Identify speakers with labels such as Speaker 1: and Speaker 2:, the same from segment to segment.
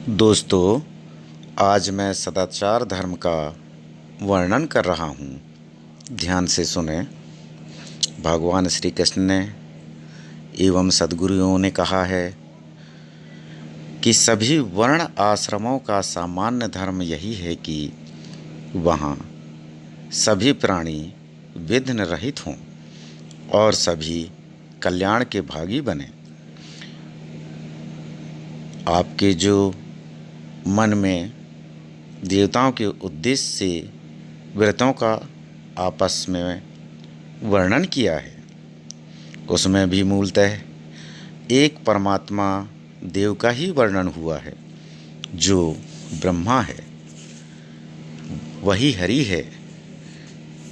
Speaker 1: दोस्तों, आज मैं सदाचार धर्म का वर्णन कर रहा हूँ। ध्यान से सुने। भगवान श्री कृष्ण ने एवं सद्गुरुओं ने कहा है कि सभी वर्ण आश्रमों का सामान्य धर्म यही है कि वहाँ सभी प्राणी विघ्न रहित हों और सभी कल्याण के भागी बने। आपके जो मन में देवताओं के उद्देश्य से व्रतों का आपस में वर्णन किया है, उसमें भी मूलतः एक परमात्मा देव का ही वर्णन हुआ है, जो ब्रह्मा है, वही हरि है,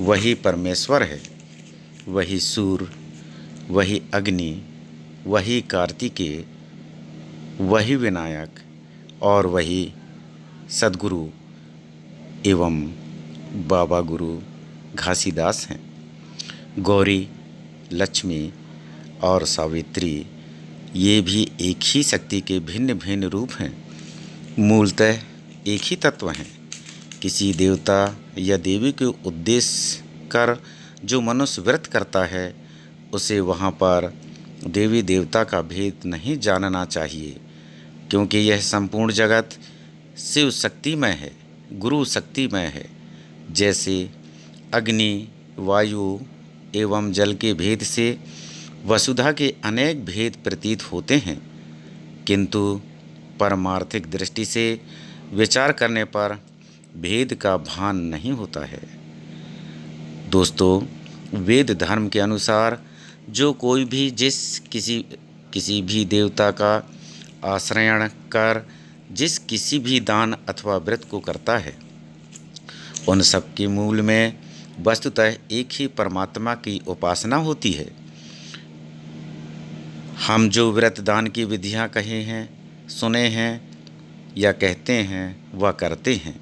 Speaker 1: वही परमेश्वर है, वही सूर्य, वही अग्नि, वही कार्तिकेय, वही विनायक और वही सद्गुरु एवं बाबा गुरु घासीदास हैं। गौरी, लक्ष्मी और सावित्री ये भी एक ही शक्ति के भिन्न भिन्न रूप हैं, मूलतः एक ही तत्व हैं। किसी देवता या देवी के उद्देश्य कर जो मनुष्य व्रत करता है, उसे वहाँ पर देवी देवता का भेद नहीं जानना चाहिए, क्योंकि यह संपूर्ण जगत शिव शक्तिमय है, गुरु शक्तिमय है। जैसे अग्नि, वायु एवं जल के भेद से वसुधा के अनेक भेद प्रतीत होते हैं, किंतु परमार्थिक दृष्टि से विचार करने पर भेद का भान नहीं होता है। दोस्तों, वेद धर्म के अनुसार जो कोई भी किसी भी देवता का आश्रयण कर किसी भी दान अथवा व्रत को करता है, उन सब के मूल में वस्तुतः एक ही परमात्मा की उपासना होती है। हम जो व्रत दान की विधियां कहे हैं, सुने हैं या कहते हैं वह करते हैं,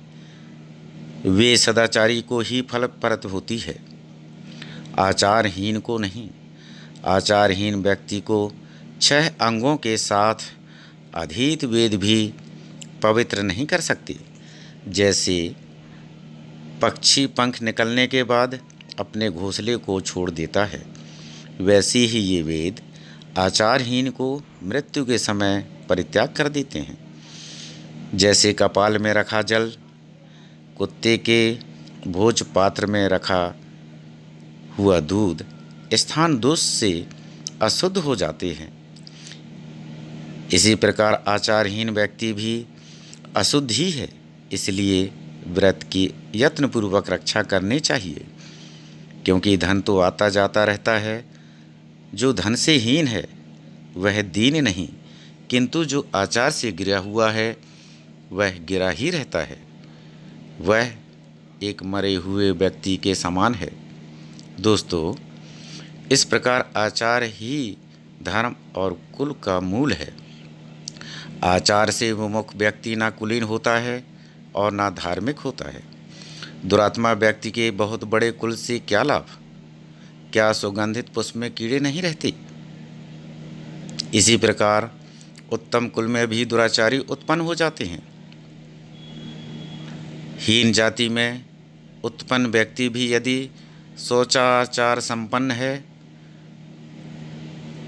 Speaker 1: वे सदाचारी को ही फलप्रद होती है, आचारहीन को नहीं। आचारहीन व्यक्ति को 6 अंगों के साथ अधीत वेद भी पवित्र नहीं कर सकते। जैसे पक्षी पंख निकलने के बाद अपने घोंसले को छोड़ देता है, वैसे ही ये वेद आचारहीन को मृत्यु के समय परित्याग कर देते हैं। जैसे कपाल में रखा जल कुत्ते के भोज पात्र में रखा हुआ दूध स्थान दोष से अशुद्ध हो जाते हैं, इसी प्रकार आचारहीन व्यक्ति भी अशुद्ध ही है। इसलिए व्रत की यत्नपूर्वक रक्षा करनी चाहिए, क्योंकि धन तो आता जाता रहता है। जो धन से हीन है वह दीन नहीं, किंतु जो आचार से गिरा हुआ है वह गिरा ही रहता है, वह एक मरे हुए व्यक्ति के समान है। दोस्तों, इस प्रकार आचार ही धर्म और कुल का मूल है। आचार से विमुख व्यक्ति ना कुलीन होता है और ना धार्मिक होता है। दुरात्मा व्यक्ति के बहुत बड़े कुल से क्या लाभ? क्या सुगंधित पुष्प में कीड़े नहीं रहते? इसी प्रकार उत्तम कुल में भी दुराचारी उत्पन्न हो जाते हैं। हीन जाति में उत्पन्न व्यक्ति भी यदि शौचाचार संपन्न है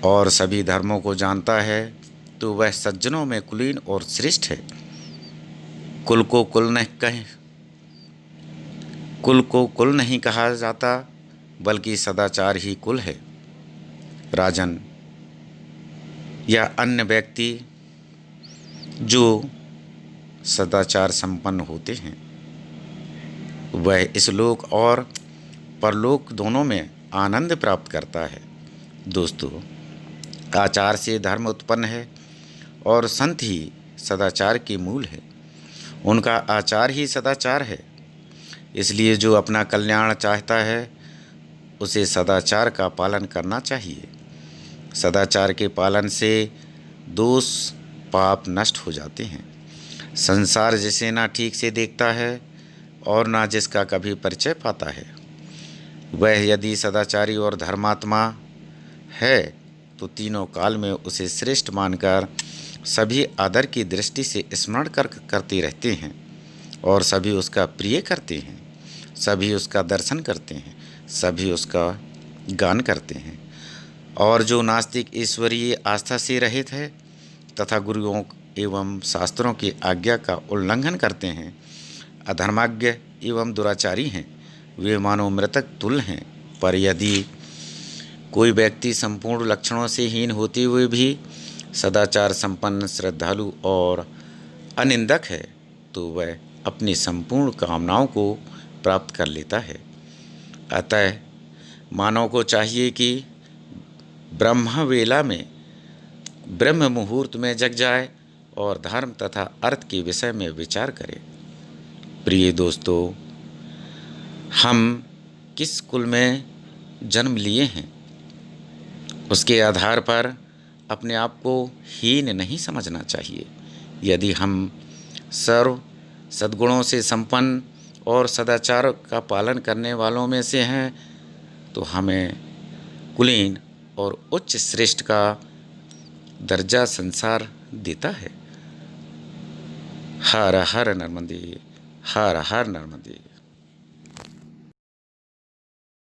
Speaker 1: और सभी धर्मों को जानता है, तो वह सज्जनों में कुलीन और श्रेष्ठ है। कुल को कुल नहीं कहा जाता, बल्कि सदाचार ही कुल है। राजन या अन्य व्यक्ति जो सदाचार संपन्न होते हैं, वह इस लोक और परलोक दोनों में आनंद प्राप्त करता है। दोस्तों, आचार से धर्म उत्पन्न है और संत ही सदाचार के मूल है। उनका आचार ही सदाचार है। इसलिए जो अपना कल्याण चाहता है, उसे सदाचार का पालन करना चाहिए। सदाचार के पालन से दोष पाप नष्ट हो जाते हैं। संसार जिसे ना ठीक से देखता है और ना जिसका कभी परिचय पाता है, वह यदि सदाचारी और धर्मात्मा है तो तीनों काल में उसे श्रेष्ठ मानकर सभी आदर की दृष्टि से स्मरण करते रहते हैं और सभी उसका प्रिय करते हैं, सभी उसका दर्शन करते हैं, सभी उसका गान करते हैं। और जो नास्तिक ईश्वरीय आस्था से रहित है तथा गुरुओं एवं शास्त्रों की आज्ञा का उल्लंघन करते हैं, अधर्माज्ञ एवं दुराचारी हैं, वे मानो मृतक तुल्य हैं। पर यदि कोई व्यक्ति संपूर्ण लक्षणों से हीन होते हुए भी सदाचार संपन्न, श्रद्धालु और अनिंदक है, तो वह अपनी संपूर्ण कामनाओं को प्राप्त कर लेता है। अतः मानव को चाहिए कि ब्रह्मवेला में, ब्रह्म मुहूर्त में जग जाए और धर्म तथा अर्थ के विषय में विचार करे। प्रिय दोस्तों, हम किस कुल में जन्म लिए हैं, उसके आधार पर अपने आप को हीन नहीं समझना चाहिए। यदि हम सर्व सद्गुणों से संपन्न और सदाचार का पालन करने वालों में से हैं, तो हमें कुलीन और उच्च श्रेष्ठ का दर्जा संसार देता है। हर हर नर्मदे, हर हर नर्मदे।